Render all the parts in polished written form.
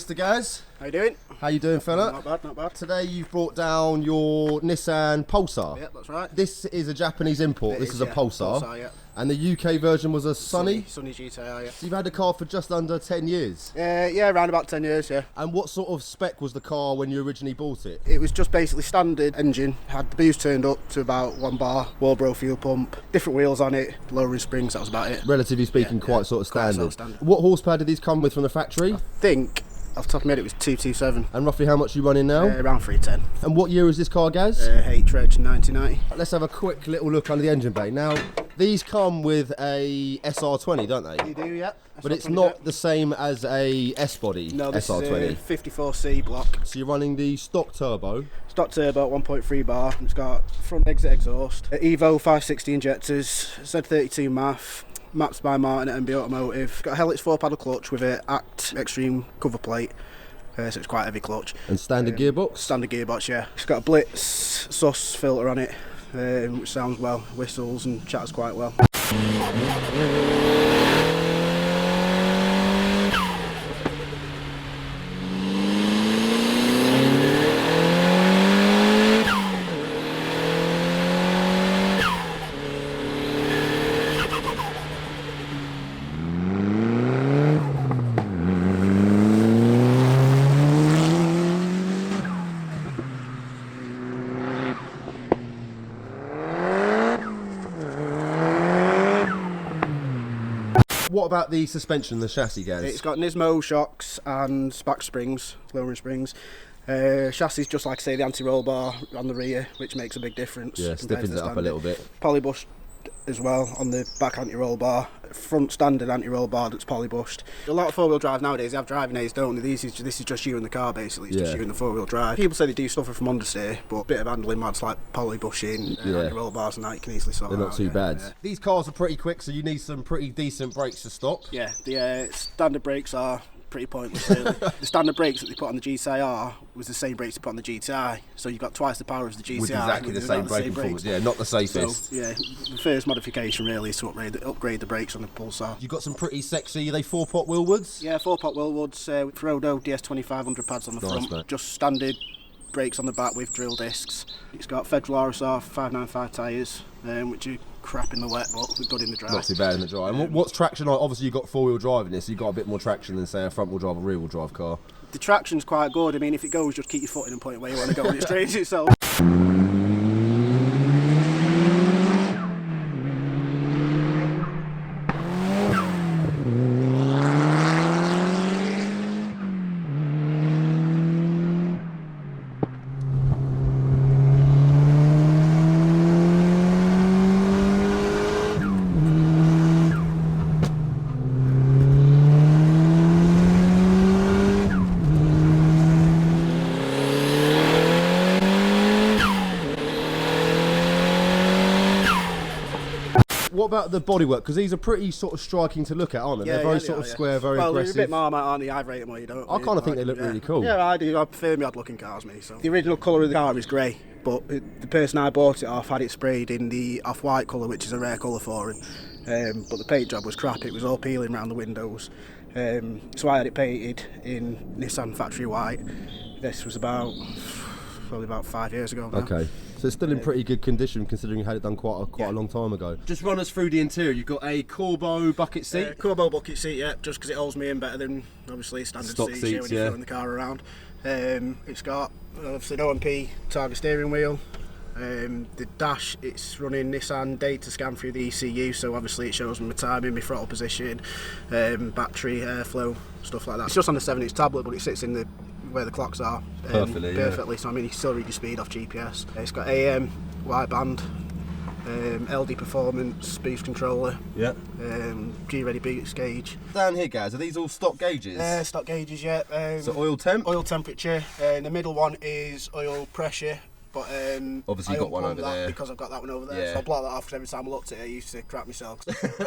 Mr. Gaz. How you doing? How you doing, fella? Not bad, not bad. Today you've brought down your Nissan Pulsar. Yeah, that's right. This is a Japanese import. This is a Pulsar. Pulsar, yeah. And the UK version was a Sunny? Sunny GTi-R, yeah. So you've had the car for just under 10 years? Yeah, around about 10 years, yeah. And what sort of spec was the car when you originally bought it? It was just basically standard engine, had the boost turned up to about 1 bar, Walbro fuel pump, different wheels on it, lowering springs, that was about it. Relatively speaking, quite sort of standard. Quite standard. What horsepower did these come with from the factory? I think, off the top of my head, it was 227. And roughly how much you running now? Around 310. And what year is this car, Gaz? H-Reg 1990. Let's have a quick little look under the engine bay. Now, these come with a SR20, don't they? You do, yeah. But it's not the same as a Sbody no, this SR20. Is a 54C block. So you're running the stock turbo. Stock turbo, 1.3 bar. It's got front exit exhaust, Evo 560 injectors, Z32 MAF, maps by Martin at MB Automotive. Got a Helix 4-paddle clutch with a Act Extreme cover plate. So it's quite a heavy clutch. And standard gearbox? Standard gearbox, yeah. It's got a Blitz sus filter on it, which sounds well, whistles and chatters quite well. What about the suspension, the chassis, Gaz? It's got Nismo shocks and back springs, lowering springs. Chassis, just like I say, the anti-roll bar on the rear, which makes a big difference. Yeah, stiffens it up a little bit. Polybushed as well on the back anti-roll bar. Front standard anti-roll bar that's polybushed. A lot of four-wheel drive nowadays, they have driving aids, don't they? This is just you in the car, basically. It's just you in the four-wheel drive. People say they do suffer from understeer, but a bit of handling mods like polybushing, anti-roll bars and that, you can easily sort They're not too bad. Yeah. These cars are pretty quick, so you need some pretty decent brakes to stop. Yeah, the standard brakes are pretty pointless, really. The standard brakes that they put on the GTi-R was the same brakes they put on the GTI, so you've got twice the power of the GTI. With exactly the same braking force, yeah, not the safest. So, yeah, the first modification really is to upgrade the brakes on the Pulsar. You've got some pretty sexy, are they 4-pot Willwoods? Yeah, 4-pot Willwoods, Frodo DS2500 pads on the front, mate. just standard brakes on the back with drill discs. It's got Federal RSR 595 tyres, which are crap in the wet, but they're good in the dry. Not too bad in the dry. And what's traction like? Obviously, you've got four-wheel drive in this, so you've got a bit more traction than, say, a front-wheel drive or rear-wheel drive car. The traction's quite good. I mean, if it goes, just keep your foot in and point where you want to go and it straightens itself. What about the bodywork? Because these are pretty sort of striking to look at, aren't they? They're very sort of square, very aggressive. Well, they're a bit Marmite, aren't they? I rate them or you don't. I kind of think they look really cool. Yeah, I do. I prefer me odd-looking cars, me. So the original colour of the car is grey, but the person I bought it off had it sprayed in the off-white colour, which is a rare colour for him. But the paint job was crap. It was all peeling around the windows. So I had it painted in Nissan factory white. This was probably about 5 years ago now. Okay. So it's still in pretty good condition considering you had it done quite a long time ago. Just run us through the interior. You've got a Corbo bucket seat. Corbo bucket seat, yeah, just because it holds me in better than obviously standard Stock seats seats, when you're throwing the car around. It's got obviously an OMP target steering wheel. The dash, it's running Nissan data scan through the ECU, so obviously it shows me my timing, my throttle position, battery, airflow, stuff like that. It's just on the 7-inch tablet, but it sits in the where the clocks are perfectly. So I mean, you still read your speed off GPS. It's got AM, wideband, LD performance, boost controller, G-ready boost gauge. Down here, guys, are these all stock gauges? Stock gauges, yeah. So oil temp? Oil temperature. The middle one is oil pressure. But obviously you've got one over there. Because I've got that one over there. So I block that off because every time I looked at it I used to crap myself.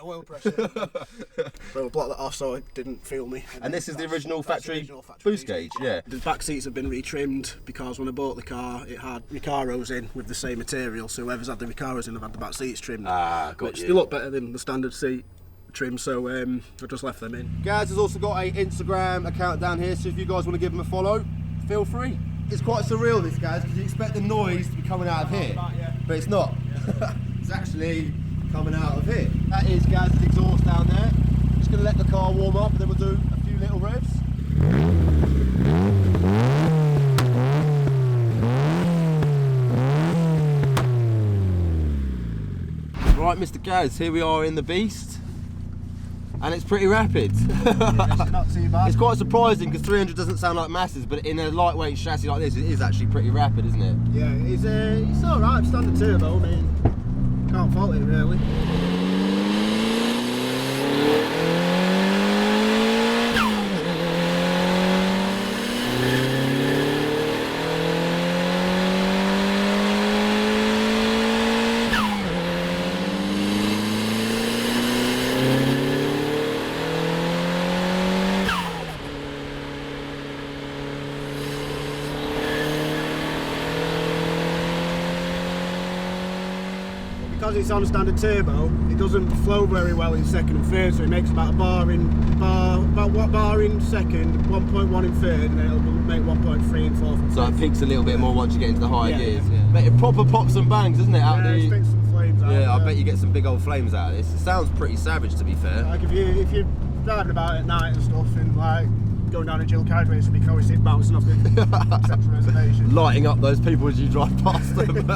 Oil pressure. So I blocked that off so it didn't feel me. And this is the original factory boost gauge, yeah. The back seats have been retrimmed because when I bought the car it had Recaros in with the same material, so whoever's had the Recaros in have had the back seats trimmed. Got which you. they look better than the standard seat. trim, so I just left them in. Gaz has also got a Instagram account down here, so if you guys want to give him a follow, feel free. It's quite surreal, this, Gaz, because you expect the noise to be coming out of here, but it's not. It's actually coming out of here. That is Gaz's exhaust down there. Just going to let the car warm up, and then we'll do a few little revs. Right, Mr. Gaz, here we are in the beast, and it's pretty rapid. It's not too bad. It's quite surprising because 300 doesn't sound like masses, but in a lightweight chassis like this, it is actually pretty rapid, isn't it? Yeah, it's alright, standard turbo, I mean, can't fault it really. Because it's on standard turbo, it doesn't flow very well in second and third, so it makes about bar in second, 1.1 in third, and then it'll make 1.3 in fourth. So it peaks a little bit more once you get into the higher Yeah, gears. yeah. But it proper pops and bangs, doesn't it? Out Yeah, it spits some flames out. Yeah, I bet you get some big old flames out of this. It sounds pretty savage, to be fair. Like if you're driving about at night and stuff, and like going down a dual carriageway, so you can always see it bouncing off the central reservation. Lighting up those people as you drive past them.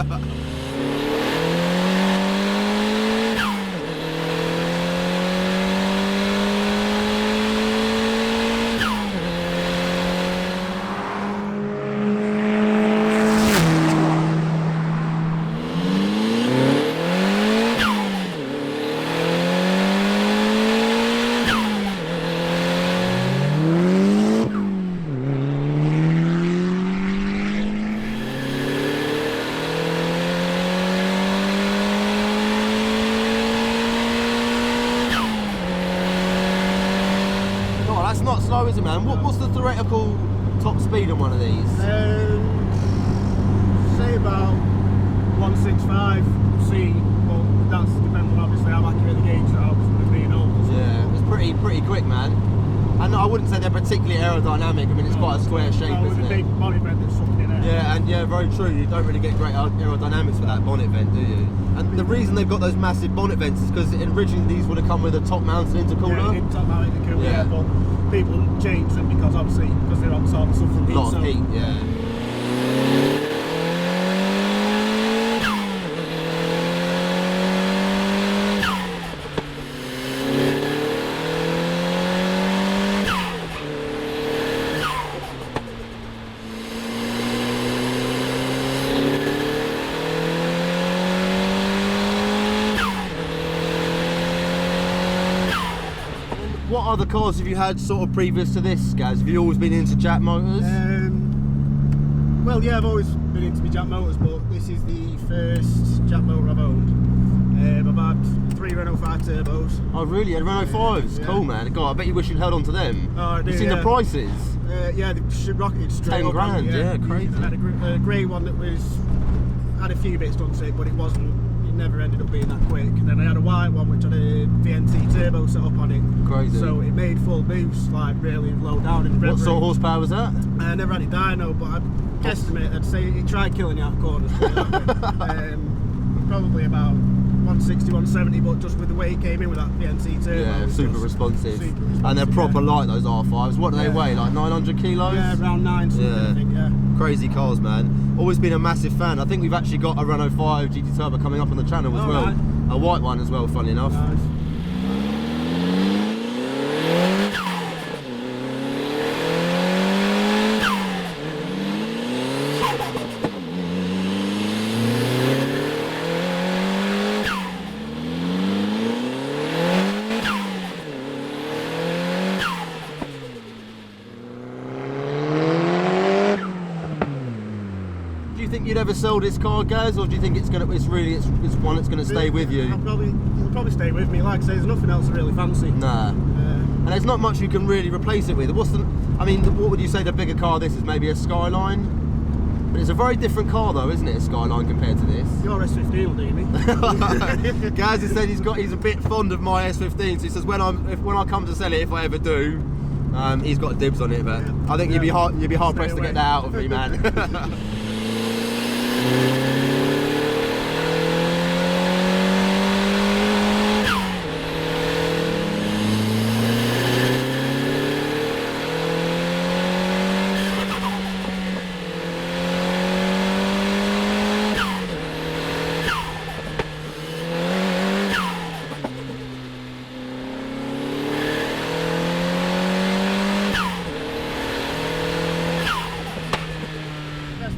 Not slow, is it, man? What's the theoretical top speed on one of these? Say about 165 C, but that's depending on obviously how accurate the gauges are, with being old. Yeah, it's pretty quick, man. And I wouldn't say they're particularly aerodynamic. I mean, it's quite a square shape, isn't with a it? big bonnet vent that's sucking in there. Yeah, and yeah, very true. You don't really get great aerodynamics with that bonnet vent, do you? And the reason they've got those massive bonnet vents is because originally these would have come with a top-mounted intercooler. Yeah, top-mounted intercooler, yeah. But people change them because obviously they're on top and stuff from heat. A lot of heat, yeah. What other cars have you had sort of previous to this, Gaz? Have you always been into Jack motors? Well, yeah, I've always been into my Jack motors, but this is the first Jack motor I've owned. I've had 3 Renault 5 turbos. Oh really? You had Renault 5s? Yeah. Cool, man. God, I bet you wish you'd held on to them. Oh, I do, You've seen the prices? Yeah, they rocketed straight 10 up. grand, yeah, crazy. I had a grey one that had a few bits done to it, but it never ended up being that quick. And then I had a white one which had a VNT turbo set up on it. Crazy. So it made full boost, like really low down in the What sort of horsepower was that? I never had it dyno, but I'd guesstimate, I'd say it tried killing you out of corners. Probably about 160, 170, but just with the way it came in with that VNT turbo. Yeah, super responsive. Super responsive. And they're proper yeah. light, those R5s. What do they weigh, like 900 kilos? Yeah, around 9 something, Yeah. I think, yeah. Crazy cars, man. Always been a massive fan. I think we've actually got a Renault 5 GT Turbo coming up on the channel as well. Right. A white one as well, funny enough. Nice. Do you think you'd ever sell this car, Gaz, or do you think it's one that's gonna stay with you? It'll probably stay with me. Like I say, there's nothing else I really fancy. Nah. And there's not much you can really replace it with. What would you say the bigger car this is? Maybe a Skyline? But it's a very different car though, isn't it, a Skyline compared to this? Your S15 will do me. Gaz has said he's a bit fond of my S15, so he says when I come to sell it, if I ever do, he's got dibs on it. But yeah. I think you'd be hard pressed to get that out of me, man.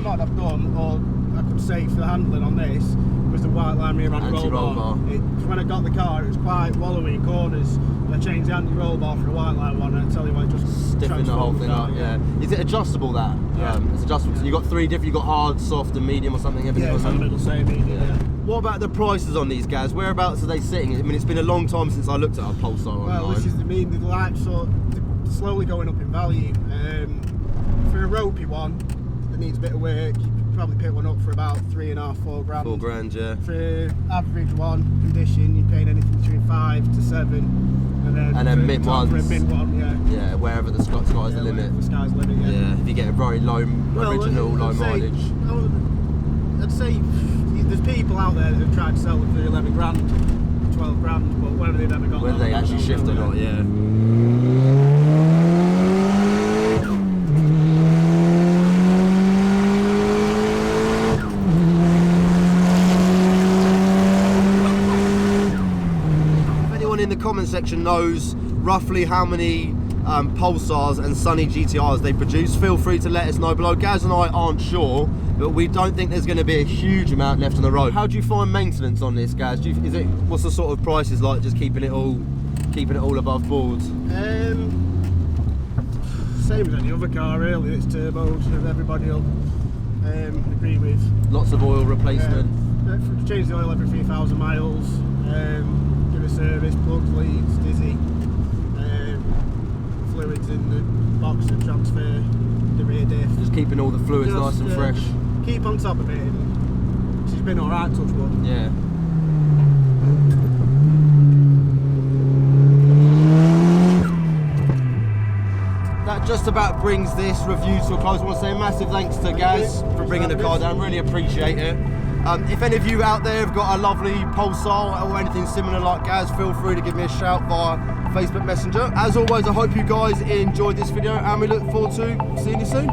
What I've done, or I could say for the handling on this, was the white line rear anti-roll bar. When I got the car, it was quite wallowy in corners, and I changed the anti-roll bar for a white line one, and I tell you what, it just stiffened the whole thing up. Yeah. Is it adjustable that? Yeah. It's adjustable. So you got three different. You got hard, soft, and medium, or something. Yeah, it's in the middle, same medium. Yeah. What about the prices on these guys? Whereabouts are they sitting? I mean, it's been a long time since I looked at a Pulsar online. Well, this is the light sort of slowly going up in value. For a ropey one that needs a bit of work, you could probably pick one up for about 3.5, 4 grand. 4 grand, yeah. For average one condition, you're paying anything between 5 to 7, and then mint ones. For a mint one, yeah. Yeah, wherever the sky's the limit. The sky's the limit, yeah. Yeah, if you get a very low original low mileage. I'd say there's people out there that have tried to sell them for 11 grand, 12 grand, but whether they've ever got whether they actually shift or not, yeah. In the comment section knows roughly how many Pulsars and Sunny GTIs they produce, feel free to let us know below. Gaz and I aren't sure, but we don't think there's going to be a huge amount left on the road. How do you find maintenance on this, Gaz? What's the sort of prices like, just keeping it all above board? Same as any other car really, it's turboed, and everybody will agree with. Lots of oil replacement. Change the oil every 3,000 miles. Give a service, plugs, leads, dizzy, fluids in the box to transfer the rear diff. Just keeping all the fluids nice and fresh. Keep on top of it. She's been alright, touch wood. Yeah. That just about brings this review to a close. I want to say a massive thanks to Gaz for bringing the car down. Really appreciate it. If any of you out there have got a lovely Pulsar or anything similar like Gaz, feel free to give me a shout via Facebook Messenger. As always, I hope you guys enjoyed this video, and we look forward to seeing you soon.